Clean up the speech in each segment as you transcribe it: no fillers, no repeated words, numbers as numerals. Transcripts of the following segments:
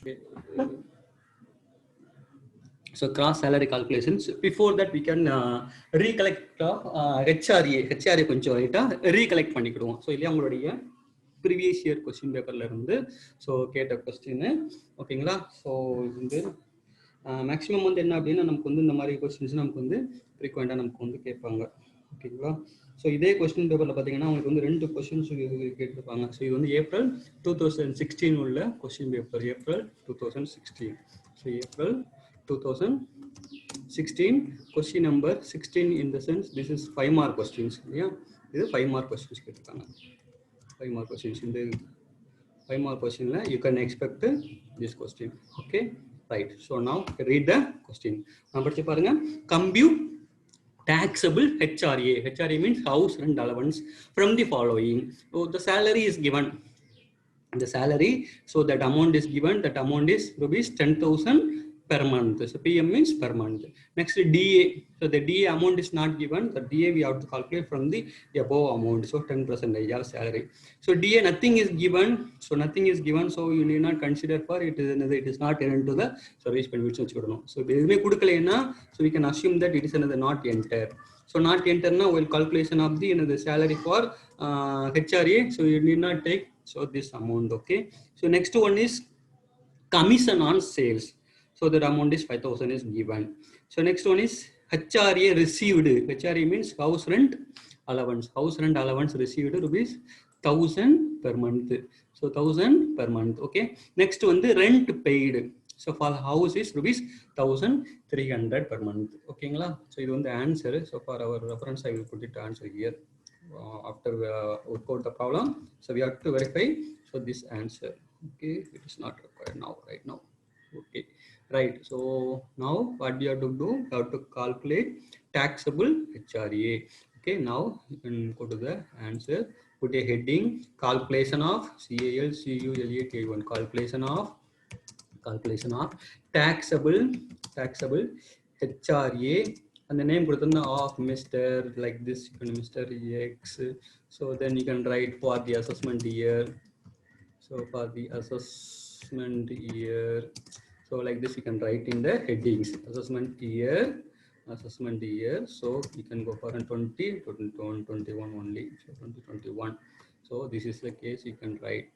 Okay. So cross salary calculations. Before that, we can recollect HRA. HRA கொஞ்சம் ரைட்டா recollect பண்ணிக்கிடுவோம். So இல்லையா உங்களுடைய previous year question பேப்பர்ல இருந்து ஸோ கேட்ட கொஸ்டின் ஓகேங்களா. ஸோ இது வந்து மேக்ஸிமம் வந்து என்ன அப்படின்னா நமக்கு வந்து இந்த மாதிரி கொஸ்டின்ஸ் நமக்கு வந்து ஃப்ரீக்வெண்ட்டாக நமக்கு வந்து கேட்பாங்க ஓகேங்களா. ஸோ இதே கொஸ்டின் பேப்பரில் பார்த்தீங்கன்னா உங்களுக்கு வந்து 2 கொஸ்டின்ஸ் கேட்டிருப்பாங்க. ஸோ இது வந்து ஏப்ரல் 2016 உள்ள question paper, April 2016. So April 2016 question number 16 in the sense this is 5 mark questions. Yeah, this is 5 mark questions. 5 mark questions in the 5 mark question you can expect this question. Okay, right. So now read the question. Number compute taxable HRA. HRA means house rent allowance from the following. So the salary is given. The salary, so that amount is given. That amount is rupees 10,000 per month. So PM means per month. Next DA. So the DA amount is not given. The DA we have to calculate from the above amount. So 10% of salary. So DA nothing is given. So nothing is given. So you need not consider for it. It is not entered to the service benefits. So so we can assume that it is another not enter. So not enter now will calculation of the salary for HRA. So you need not take so this amount. Okay. So next one is commission on sales. So that amount is 5,000 is given. So next one is HRA received. HRA means house rent allowance. House rent allowance received rupees 1,000 per month. So 1,000 per month. Okay. Next one the rent paid. So for house is rupees 1,300 per month. Okay. So this is the answer. So for our reference, I will put it answer here. After we code the problem, so we have to verify. So this answer. Okay, it is not required now, right now. Okay, right. So now what we have to do? We have to calculate taxable HRA. Okay, now you can go to the answer. Put a heading: calculation of CALCULAT1. Calculation of taxable HRA. And the name of Mr. like this, you can Mr. X. So then you can write for the assessment year. So for the assessment year, so like this you can write in the headings assessment year. So you can go for 2021 only. So 2021. So this is the case you can write.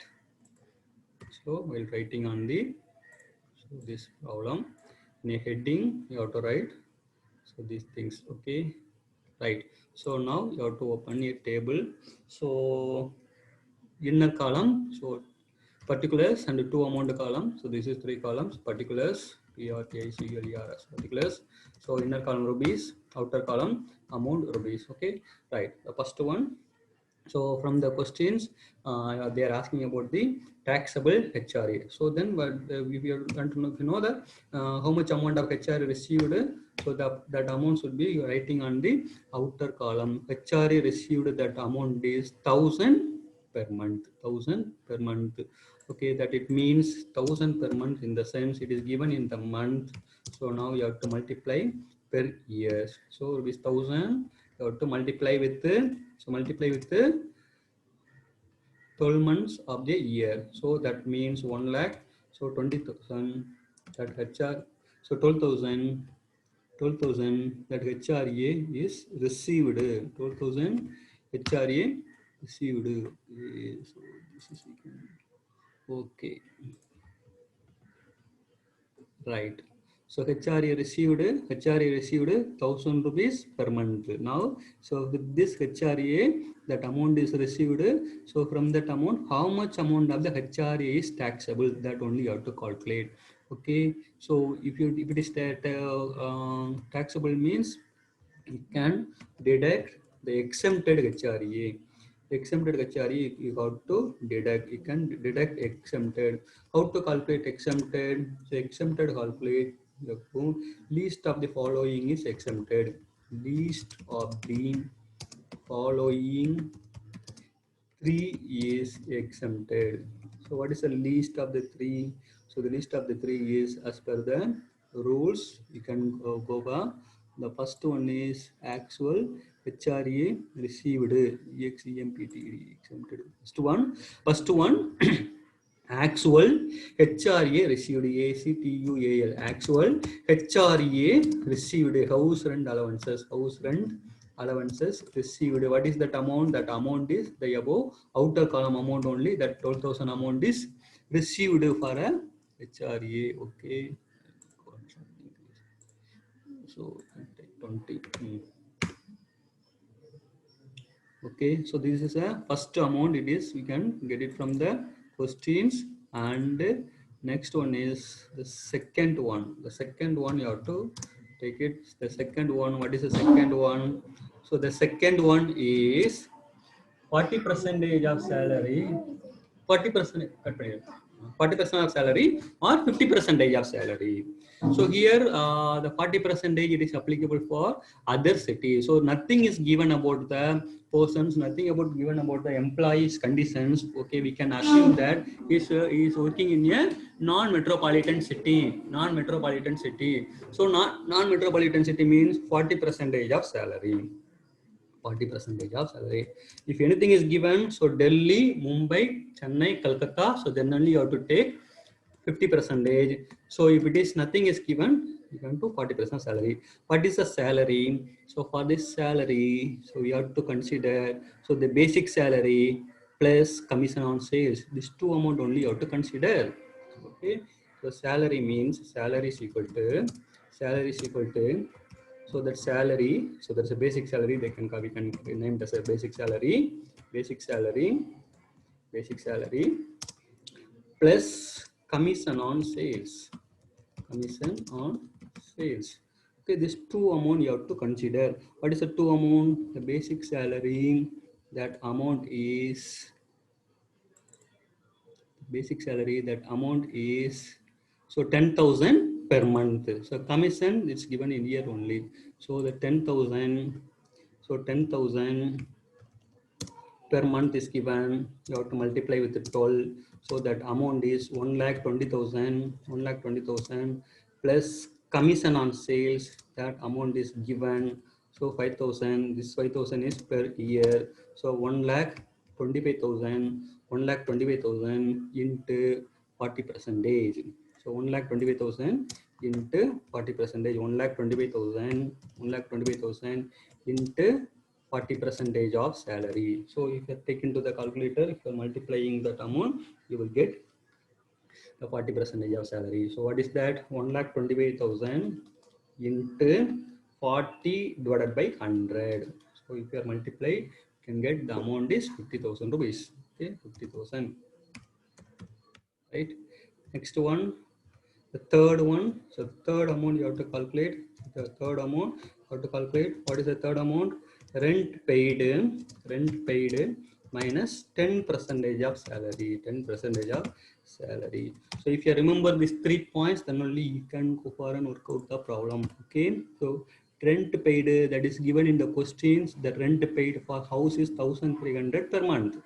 So while writing on the this problem in a heading you have to write so these things. Okay, right. So now you have to open a table. So inner column, so particulars and 2 amount column. So this is 3 columns: particulars, PRTICLERS, particulars. So inner column rupees, outer column amount rupees. Okay, right. The first one. So from the questions, they are asking about the taxable HRA. So then, if you want to know that how much amount of HRA received, so that amount should be writing on the outer column. HRA received, that amount is 1,000 per month. 1,000 per month. Okay, that it means 1,000 per month in the sense it is given in the month. So now you have to multiply per year. So it is 1,000. You have to multiply with 12 months of the year. So that means 1 lakh. So 20,000 that HR. So 12,000 that HRA is received. 12,000 HRA received. So this is okay. Right. So HRA received 1,000 rupees per month. Now, so with this HRA, that amount is received. So from that amount, how much amount of the HRA is taxable? That only you have to calculate. Okay. So if it is that taxable means you can deduct the exempted HRA. Exempted HRA you have to deduct. You can deduct exempted. How to calculate exempted? So exempted calculate the least of the following is exempted. Least of the following 3 is exempted. So what is the least of the 3? So the least of the 3 is as per the rules. You can go by. The first one is actual HRA received, EXEMPT exempted. First one Actual HRA received, ACTUAL, actual HRA received, house rent allowances, received. What is that amount? That amount is the above outer column amount only, that 12,000 amount is received for a HRA. Okay, so 20. Okay, so this is a first amount. It is, we can get it from the questions. And next one is the second one. The second one you have to take it. The second one, what is the second one? So the second one is 40% of salary, 40%, 40% of salary or 50% of salary. So here the 40% it is applicable for other cities. So nothing is given about the persons, nothing about given about the employees conditions. Okay, we can assume that he is working in a non-metropolitan city. Non-metropolitan city. So non-metropolitan city means 40% of salary. 40% of salary. If anything is given, so Delhi, Mumbai, Chennai, Calcutta, so then only you have to take 50%. So if it is nothing is given, you can do 40% salary. What is the salary? So for this salary, so we have to consider, so the basic salary plus commission on sales. These two amount only you have to consider. Okay. So salary means salary is equal to so that salary, so that's a basic salary, we can name it as a basic salary plus commission on sales. Okay, this two amount you have to consider. What is the two amount? The basic salary, that amount is so 10,000 per month. So commission it's given in year only. So the 10,000, so 10,000 per month is given. You have to multiply with the 12. So that amount is 1,20,000 plus commission on sales. That amount is given. So 5,000. This 5,000 is per year. So 1,25,000 into 40%. So 1,25,000 into 40%. 1,25,000 into 40% of salary. So if you take into the calculator, if you are multiplying that amount, you will get the 40% of salary. So what is that? 1,25,000 into 40 divided by 100. So if you are multiply, you can get the amount is 50,000 rupees. Okay, 50,000. Right. Next one, the third one. So third amount you have to calculate. The third amount you have to calculate. What is the third amount? Rent paid minus 10% of salary. 10% of salary. So if you remember these 3 points, then only you can go for and work out the problem. Okay. So rent paid, that is given in the questions. The rent paid for house is 1,300 per month.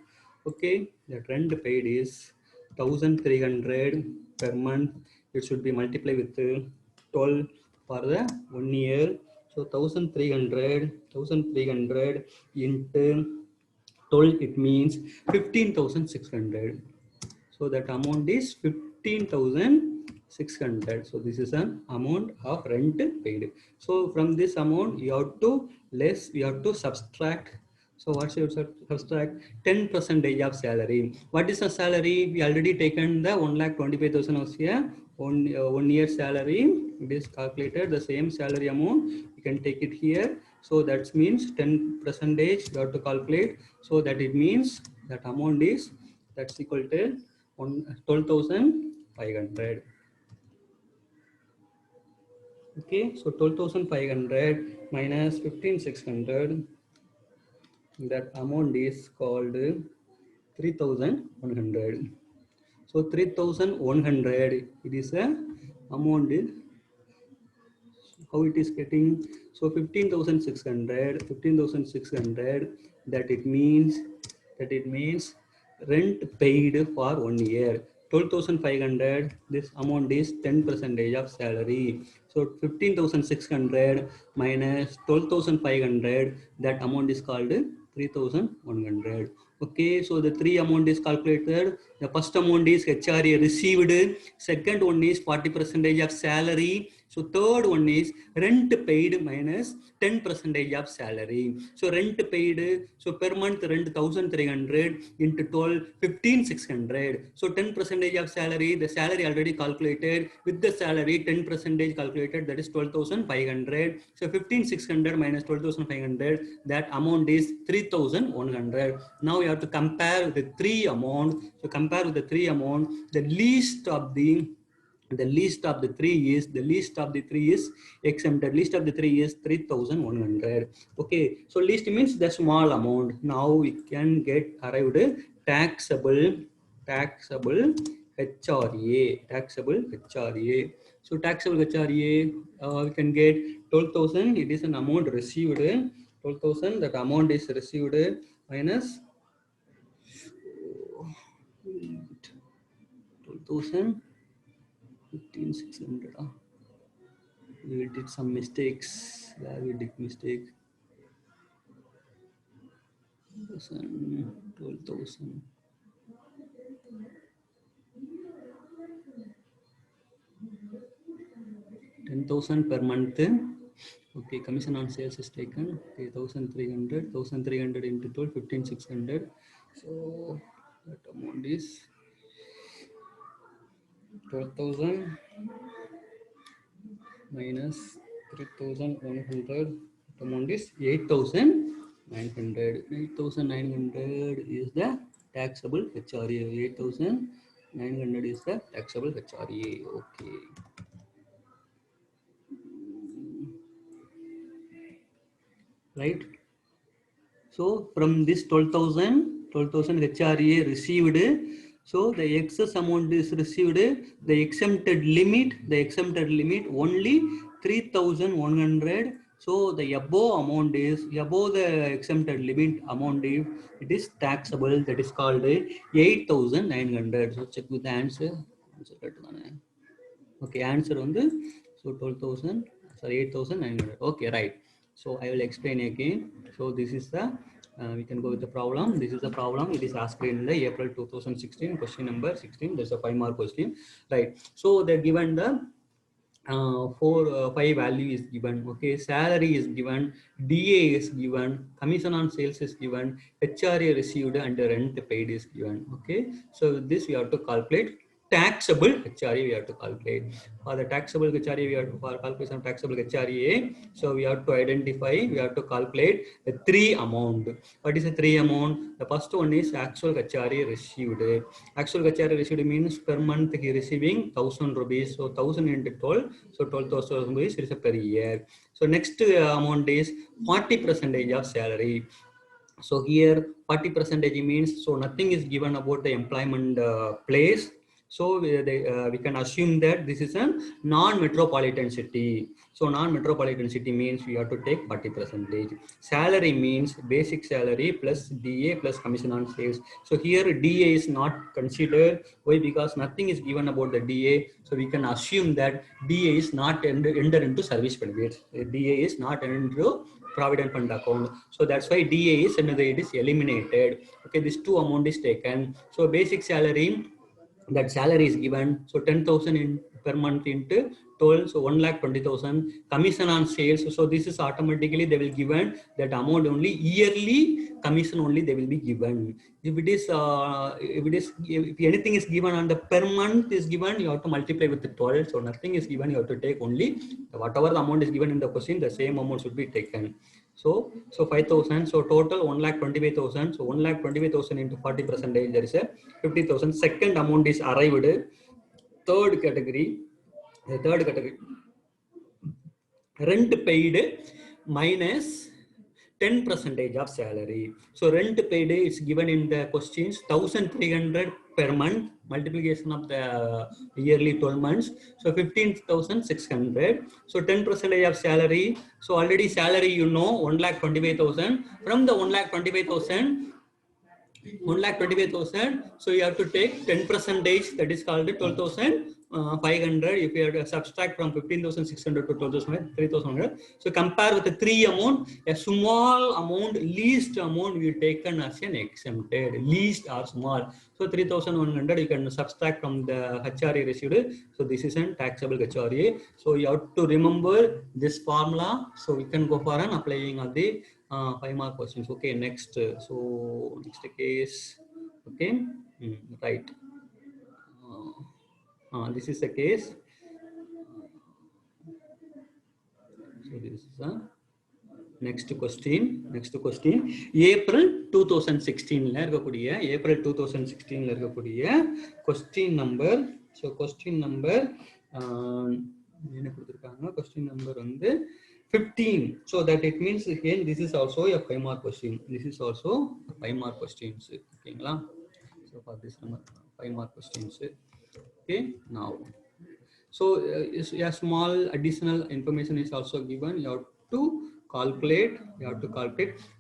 Okay. The rent paid is 1,300 per month. It should be multiplied with 12 for the 1 year. So 1,300 into 12, it means 15,600. So that amount is 15,600. So this is an amount of rent paid. So from this amount you have to subtract. So what should subtract? 10% of salary. What is the salary? We already taken the 1,25,000 of here. 1 year salary. It is calculated the same salary amount. You can take it here. So that means 10% you have to calculate. So that it means that amount is that's equal to 12,500. Okay, so 12,500 minus 15,600. That amount is called 3,100. So 3,100, it is a amount is how it is getting. So 15,600, that it means rent paid for 1 year. 12,500, this amount is 10% of salary. So 15,600 minus 12,500, that amount is called 3,100. Okay, so the three amount is calculated. The first amount is HRA received. Second one is 40% of salary. So third one is rent paid minus 10% of salary. So rent paid, so per month rent 1,300 into 12, 15,600. So 10% of salary, the salary already calculated. With the salary 10% calculated, that is 12,500. So 15,600 minus 12,500, that amount is 3,100. Now you have to compare the three amount. So compare with the three amount, the least of the three is exempted. Least of the three is 3,100. Okay, so least means the small amount. Now we can get arrived taxable HRA. So taxable HRA, we can get 12,000. It is an amount received. 12,000. That amount is received minus 12,000. 15,600. We did some mistakes. Yeah, we did mistake. 12,000. 10,000 per month. Okay, commission on sales is taken. Okay, 1,300. 1,300 into 12, 15,600. So that amount is 12,000 minus 3,100. The amount is 8,900. 8,900 is the taxable HRA. 8,900 is the taxable HRA. Okay. Right. So from this 12,000 HRA received, so the excess amount is received, the exempted limit only 3,100. So the above amount is above the exempted limit amount, if it is taxable, that is called 8,900. So check with the answer. Okay, answer on the so 12,000, sorry, 8,900. Okay, right. So I will explain again. So this is the we can go with the problem. This is the problem. It is asked in the April 2016, question number 16. There's a 5-mark question, right? So they're given the 5 value is given. Okay, salary is given, DA is given, commission on sales is given, HRA received, and rent paid is given. Okay, so with this we have to calculate taxable HRA. We have to calculate for the taxable HRA. We have to, for calculation of taxable HRA, so we have to identify, we have to calculate the 3 amount. What is the 3 amount? The first one is actual HRA received. Actual HRA received means per month he receiving 1,000 rupees. So 1,000 into 12, so 12,000 rupees is per year. So next amount is 40% of salary. So here 40% means, so nothing is given about the employment place. So we can assume that this is a non-metropolitan city. So non-metropolitan city means we have to take 40%. Salary means basic salary plus DA plus commission on sales. So here DA is not considered. Why? Because nothing is given about the DA. So we can assume that DA is not entered into service benefits. DA is not entered into provident fund account. So that's why DA is another, it is eliminated. Okay, this 2 amount is taken. So basic salary, that salary is given. So 10,000 per month into 12, so 1,20,000. Commission on sales, so this is automatically they will given that amount only, yearly commission only they will be given. If it is if anything is given on the per month is given, you have to multiply with the 12. So nothing is given, you have to take only whatever the amount is given in the question, the same amount should be taken. So 5,000. So total 1,25,000. So 1,25,000 into 40%, there is a 50,000. Second amount is arrived. Third category, rent paid minus 10% of salary. So rent paid is given in the questions 1,300 per month, multiplication of the yearly 12 months. So 15,600. So 10% of salary. So already salary, you know, 1,25,000. From the 1,25,000, so you have to take 10%, that is called 12,000 500, if you have to subtract from 15,600 to 12,000, 3,100. So compare with the three amount, a small amount, least amount we taken as an exempted, least or small. So 3,100 you can subtract from the HRA received. So this is an taxable HRA. So you have to remember this formula. So we can go for an applying of the 5 mark questions. Okay, next. So next case. Okay, right. This is the case. So this is a next question. Next question. April 2016 April 2016 question number. So question number question number 15. So that it means again this is also a 5 mark question. This is also a 5 mark questions. Okay, so for this number 5 mark questions. Okay, now. So a small additional information is also given. You have to calculate.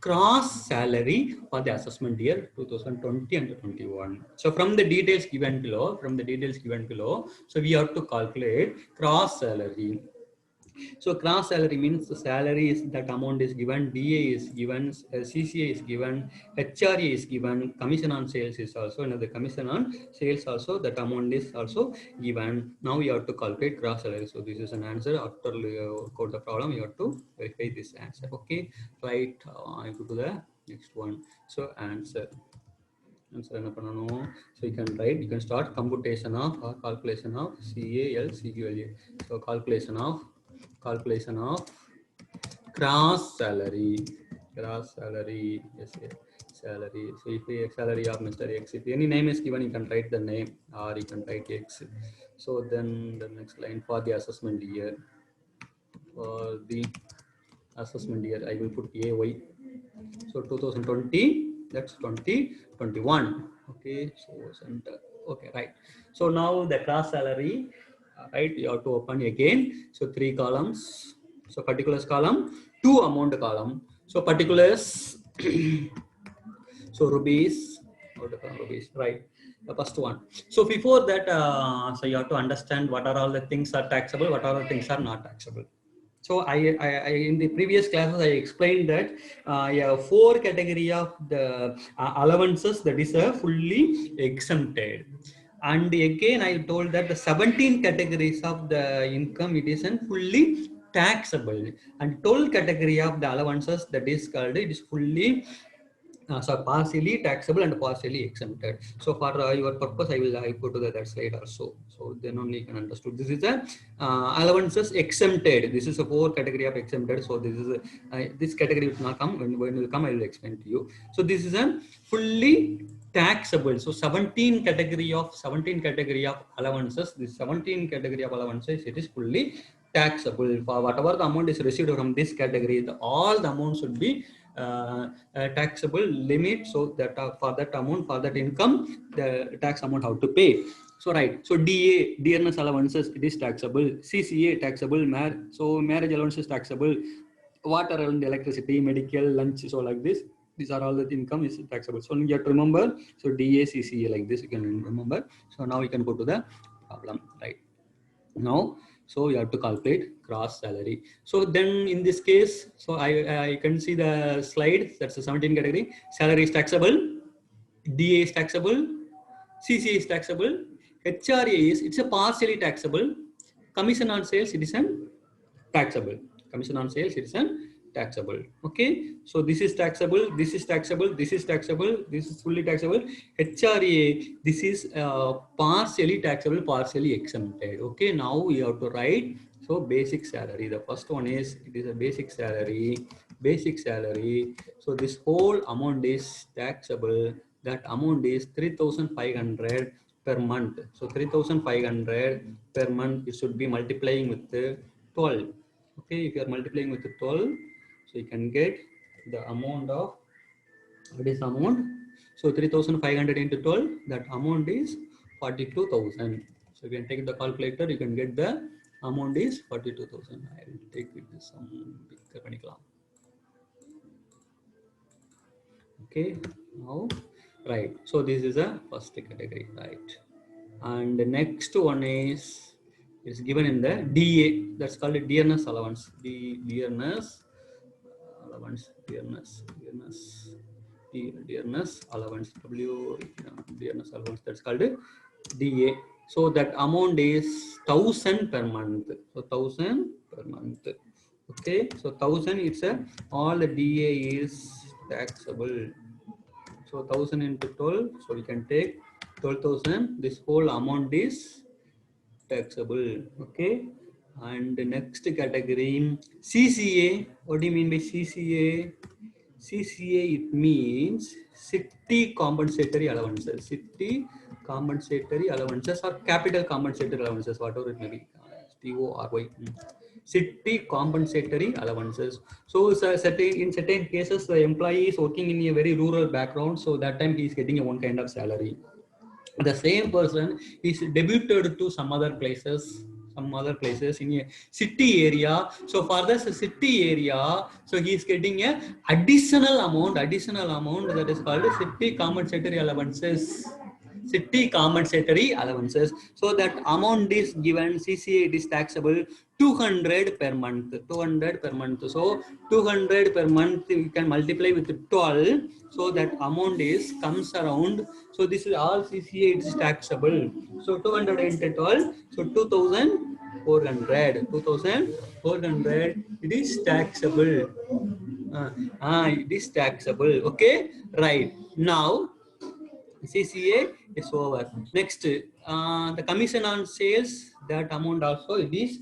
Cross salary for the assessment year 2020 and 21. So from the details given below, so we have to calculate cross salary. So cross salary means the salary is that amount is given, DA is given, CCA is given, HRA is given, commission on sales is also another commission on sales also, that amount is also given. Now you have to calculate cross salary. So this is an answer. After you code the problem, you have to verify this answer. Okay, right. I go to the next one. So answer. So you can write, you can start computation of or calculation of CALCULA. So calculation of gross salary, yes, salary. So if a salary of Mr. X, if any name is given, you can write the name or you can write X. So then the next line for the assessment year, I will put AY. So 2020, that's 2021. Okay, so center. Okay, right. So now the class salary, right? You have to open again. So 3 columns. So particulars column, 2 amount column. So particulars. So rupees, right? The first one. So before that, so you have to understand what are all the things are taxable, what are the things are not taxable. So I in the previous classes I explained that yeah, 4 category of the allowances that is fully exempted, and again I told that the 17 categories of the income it is fully taxable, and 12 category of the allowances that is called it is fully so partially taxable and partially exempted. So for your purpose, I go to that slide also. So then only you can understand. This is a allowances exempted. This is a 4 category of exempted. So this is this category will not come. When will come, I will explain to you. So this is a fully taxable. So 17 category of allowances. This 17 category of allowances, it is fully taxable. For whatever the amount is received from this category, all the amount should be taxable limit. So that for that amount, for that income, the tax amount how to pay. So right. So DA, dearness allowances, it is taxable. CCA taxable. So marriage allowance is taxable. Water and electricity, medical, lunch. So like this. These are all the income is taxable. So you have to remember. So DA, CCA like this you can remember. So now you can go to the problem. Right. Now, so you have to calculate gross salary. So then in this case, so I can see the slide. That's the 17 category. Salary is taxable, DA is taxable, CCA is taxable, HRA is, it's a partially taxable, commission on sales it is an taxable, commission on sales it is an taxable. Okay, so this is taxable, this is taxable, this is taxable, this is fully taxable. HRA, this is partially taxable, partially exempted. Okay, now we have to write. So basic salary, the first one is, it is a basic salary. So this whole amount is taxable. That amount is 3,500 per month. So 3,500 per month, it should be multiplying with 12. Okay, if you are multiplying with 12, so you can get the amount of, what is the amount? So 3,500 into 12, that amount is 42,000. So you can take the calculator, you can get the amount is 42,000. I will take with this amount. Okay, now, right. So this is a first category, right? And the next one is given in the DA. That's called a dearness allowance. Dearness allowance. Dearness allowance. Dearness allowance. That's called DA. So that amount is 1,000 per month. So 1,000 per month. Okay. So 1,000. It's a all the DA is taxable. So 1,000 into 12. So we can take 12,000. This whole amount is taxable. Okay. And the next category CCA. What do you mean by CCA? CCA, it means city compensatory allowances. City compensatory allowances or capital compensatory allowances, whatever it may be. TORY. City compensatory allowances. So in certain cases, the employee is working in a very rural background, so that time he is getting a one kind of salary. The same person is debuted to some other places in a city area. So for this city area, so he is getting a additional amount that is called city compensatory allowances. City compensatory allowances. So that amount is given, CCA, it is taxable 200 per month. 200 per month. So 200 per month you can multiply with 12. So that amount is comes around. So this is all CCA, it is taxable. So 200 into 12. So 2,400. 2,400. It is taxable. It is taxable. Okay. Right. Now CCA is over. Next, the commission on sales, that amount also it is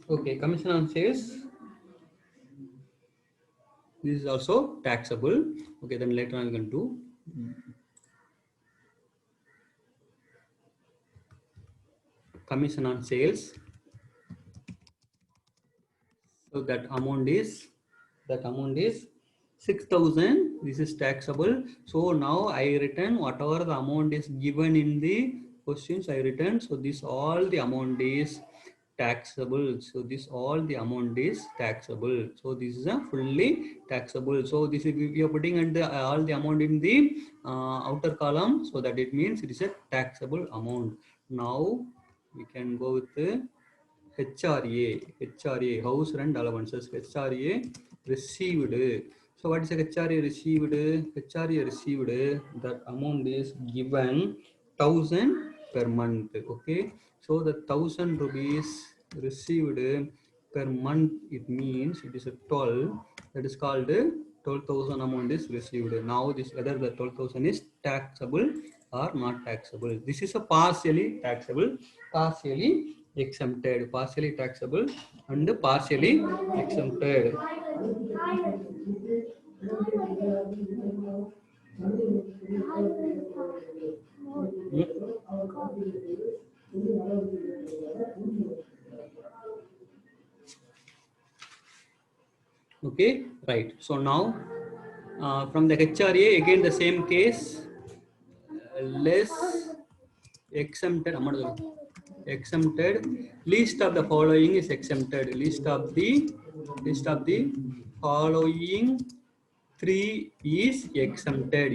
okay. Commission on sales, this is also taxable. Okay, then later on we can do commission on sales. So that amount is 6,000. This is taxable. So now I return whatever the amount is given in the questions. I return. So this all the amount is taxable. So this all the amount is taxable. So this is a fully taxable. So this is we are putting in the all the amount in the outer column. So that it means it is a taxable amount. Now we can go with the HRA, house rent allowances, HRA received. So what is a HRA received? HRA received, that amount is given 1,000 per month. Okay. So the 1,000 rupees received per month, it means it is a 12. That is called 12,000 amount is received. Now this whether the 12,000 is taxable or not taxable. This is a partially taxable, partially exempted, partially taxable and partially exempted. Okay, right. So now from the HRA, again the same case, less exempted, list of the following is exempted. List of the following three is exempted.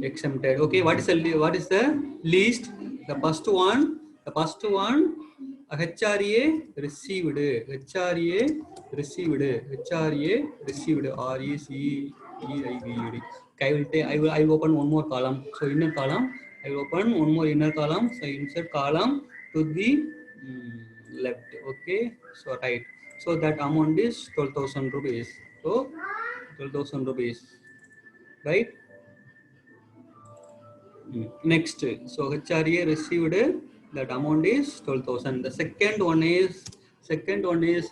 Exempted. Okay, what is the least? The first one HRA received, RECEIVED. I will open one more column. So inner column, I will open one more inner column. So insert column to the left. Okay, so right. So that amount is 12,000 rupees. So 12,000 rupees, right? Next, so HRA received, that amount is 12,000. The second one is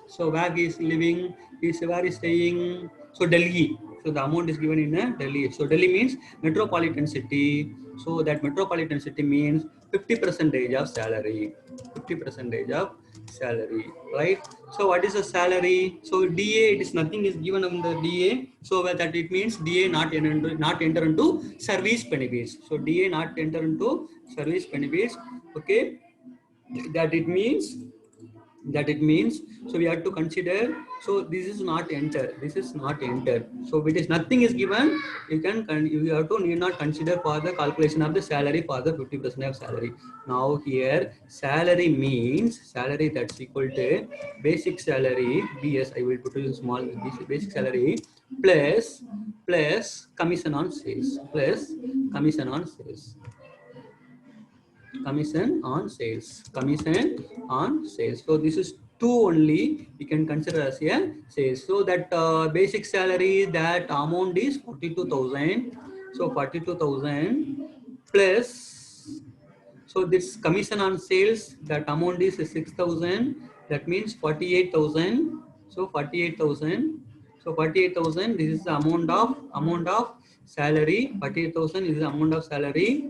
so where he is living, where he is staying. So Delhi. So the amount is given in Delhi. So Delhi means metropolitan city. So that metropolitan city means 50% of salary, 50% of salary, right? So what is the salary? So DA, it is nothing is given on the DA. So that it means DA not enter into service benefits. So DA not enter into service benefits. Okay, that it means so we have to consider, so this is not enter, so it is nothing is given, you have to need not consider for the calculation of the salary for the 50% of salary. Now here salary means salary, that's equal to basic salary BS, I will put it in small, basic salary plus commission on sales, commission on sales so this is two only we can consider as a sales. So that basic salary, that amount is 42,000, so 42,000 plus, so this commission on sales, that amount is 6,000, that means 48,000, so 48,000, so 48,000, this is the amount of salary, 48,000 is the amount of salary,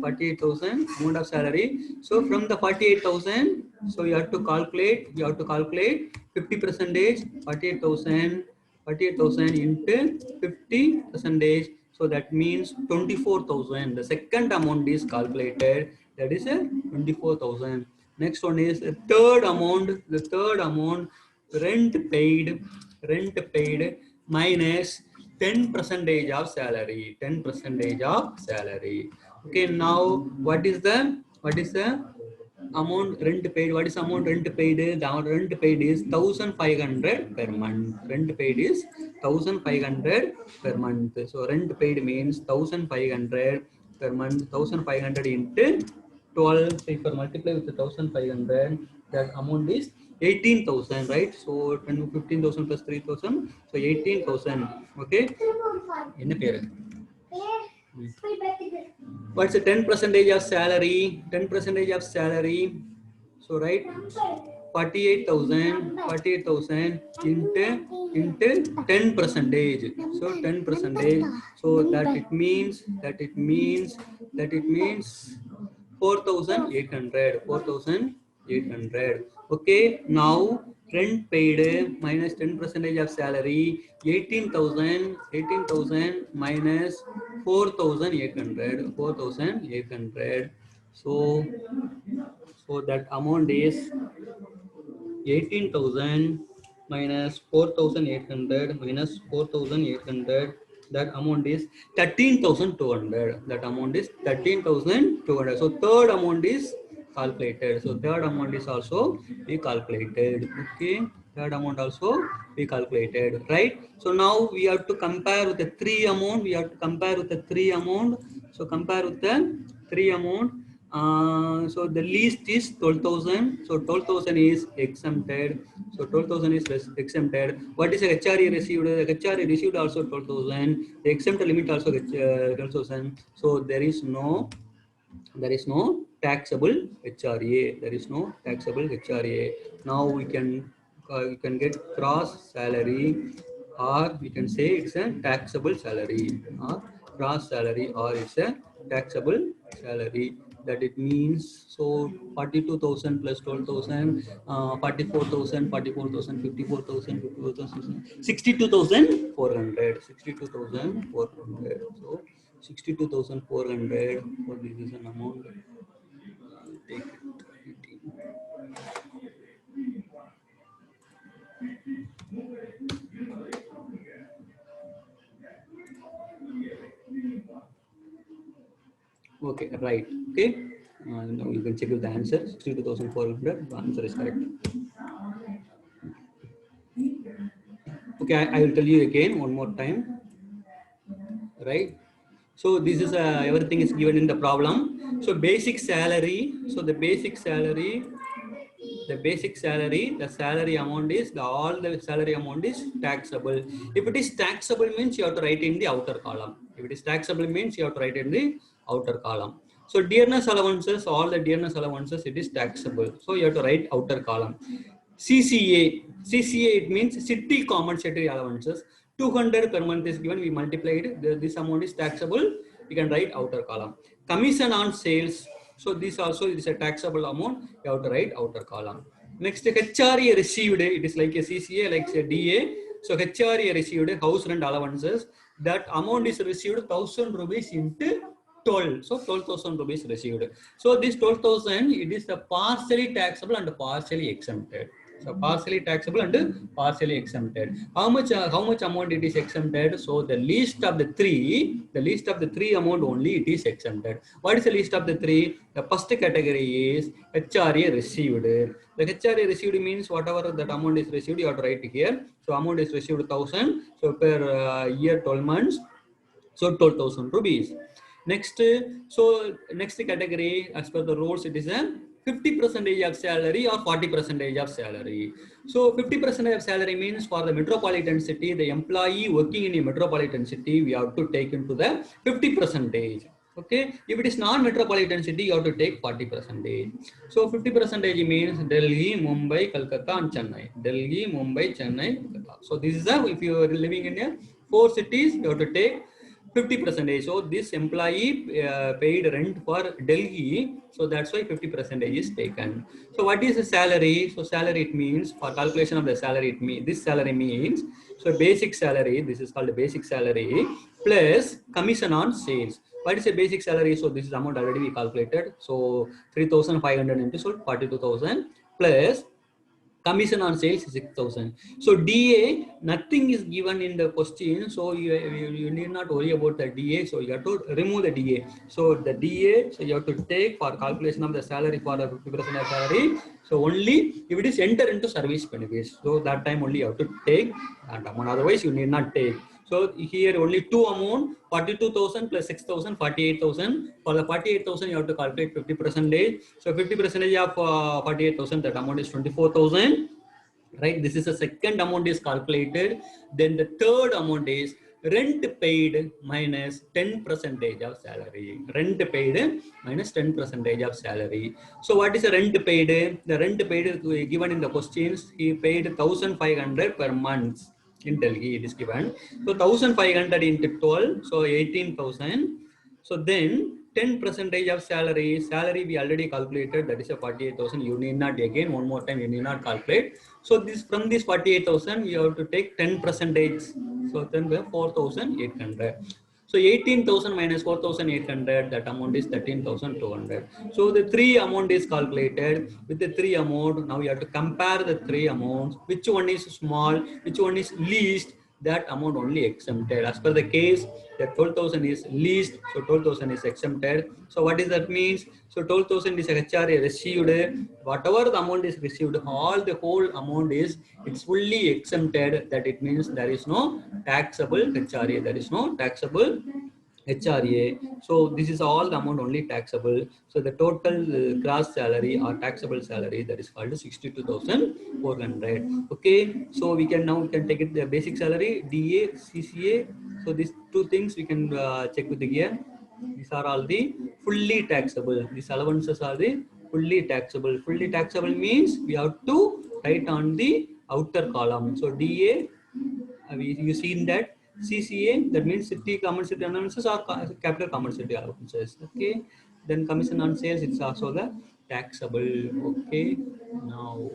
48,000 amount of salary. So from the 48,000, so you have to calculate 50 percentage, 48,000 into 50 percentage, so that means 24,000. The second amount is calculated, that is a 24,000. Next one is the third amount, rent paid minus 10% of salary, 10% of salary. Okay, now what is the amount rent paid? What is amount rent paid? The rent paid is 1,500 per month. Rent paid is 1,500 per month. So rent paid means 1,500 per month. 1,500 into 12. So if you multiply with the 1,500, that amount is 18,000, right? So 15,000 plus 3,000, so 18,000. Okay. In the what's the 10% of salary? 10% of salary. So right, 48,000 into 10%. So 10%. So that it means 4,800. 4,800. Okay. Now rent paid minus 10% of salary, 18,000 minus 4,800. 4,800. So that amount is 18,000 minus 4,800 minus 4,800. That amount is 13,200. That amount is 13,200. So third amount is calculated. So third amount is also be calculated. Okay. Third amount also be calculated. Right. So now we have to compare with the three amount. So compare with the three amount. So the least is 12,000. So 12,000 is exempted. So 12,000 is exempted. What is the HRE received? The HRE received also 12,000. The exempt limit also 12,000. So there is no taxable HRA. There is no taxable HRA. Now we can get gross salary, or we can say it's a taxable salary, or gross salary, or it's a taxable salary. That it means, so 42,000 plus 12,000, 44,000, 54,000, 62,400. 62,400. So 62,400. So this is an amount. Take it. Okay, right. Okay. Now you can check with the answer. 62,400. The answer is correct. Okay, I will tell you again one more time. Right. So this is everything is given in the problem. So basic salary. So the basic salary, the salary amount is all the salary amount is taxable. If it is taxable means you have to write in the outer column. If it is taxable means you have to write in the outer column. So dearness allowances, all the dearness allowances, it is taxable. So you have to write outer column. CCA it means city compensatory allowances. 200 per month is given. We multiplied. This amount is taxable. We can write outer column. Commission on sales. So this also is a taxable amount. You have to write outer column. Next, HRA received, it is like a CCA, like a DA. So HRA received house rent allowances. That amount is received 1,000 rupees into 12. So 12,000 rupees received. So this 12,000, it is the partially taxable and partially exempted. So partially taxable and partially exempted. How much amount it is exempted? So the least of the three amount only it is exempted. What is the least of the three? The first category is HRA received. The HRA received means whatever that amount is received, you have to write here. So amount is received 1,000. So per year 12 months. So 12,000 rupees. Next, so next category as per the rules, it is a 50% of salary or 40% of salary. So 50% of salary means for the metropolitan city, the employee working in a metropolitan city, we have to take into the 50%. Okay, if it is non-metropolitan city, you have to take 40%. So 50% means Delhi, Mumbai, Kolkata, and Chennai. Delhi, Mumbai, Chennai, Kolkata. So this is a, if you are living in a 4 cities, you have to take 50%. So this employee paid rent for Delhi, so that's why 50% is taken. So what is the salary? So salary, it means for calculation of the salary, it means this salary means, so basic salary, this is called a basic salary plus commission on sales. What is a basic salary? So this is amount already we calculated. So 3,500 into, so 42,000 plus commission on sales is 6,000. So DA, nothing is given in the question. So you need not worry about the DA. So you have to remove the DA. So the DA, so you have to take for calculation of the salary for the 50% of salary. So only if it is enter into service benefits. So that time only you have to take that amount. Otherwise you need not take. So here only two amount, 42,000 plus 6,000, 48,000. For the 48,000, you have to calculate 50%. So 50% of 48,000, that amount is 24,000. Right? This is the second amount is calculated. Then the third amount is rent paid minus 10% of salary. Rent paid minus 10% of salary. So what is the rent paid? The rent paid given in the questions, he paid 1,500 per month. In Delhi, it is given. So 1,500 into 12, so 18,000. So then 10% of salary we already calculated, that is a 48,000. You need not again one more time, you need not calculate. So this from this 48,000 you have to take 10%. So then we have 4,800. So 18,000 minus 4,800, that amount is 13,200. So the three amount is calculated. With the three amount, now you have to compare the three amounts. Which one is small, which one is least, that amount only exempted. As per the case, the 12,000 is least, so 12,000 is exempted. So what does that means? So 12,000 is HRA received. Whatever the amount is received, all the whole amount is, it's fully exempted. That it means there is no taxable HRA. There is no taxable HRA. So this is all the amount only taxable. So the total gross salary or taxable salary, that is called 62,400. Okay. So we can take it the basic salary, DA, CCA. So these two things we can check with the gear. These are all the fully taxable. These allowances are the fully taxable. Fully taxable means we have to write on the outer column. So DA, you seen that. CCA, that means city commercial allowances or capital commercial allowances. Okay. Then commission on sales, it's also the taxable. Okay. Now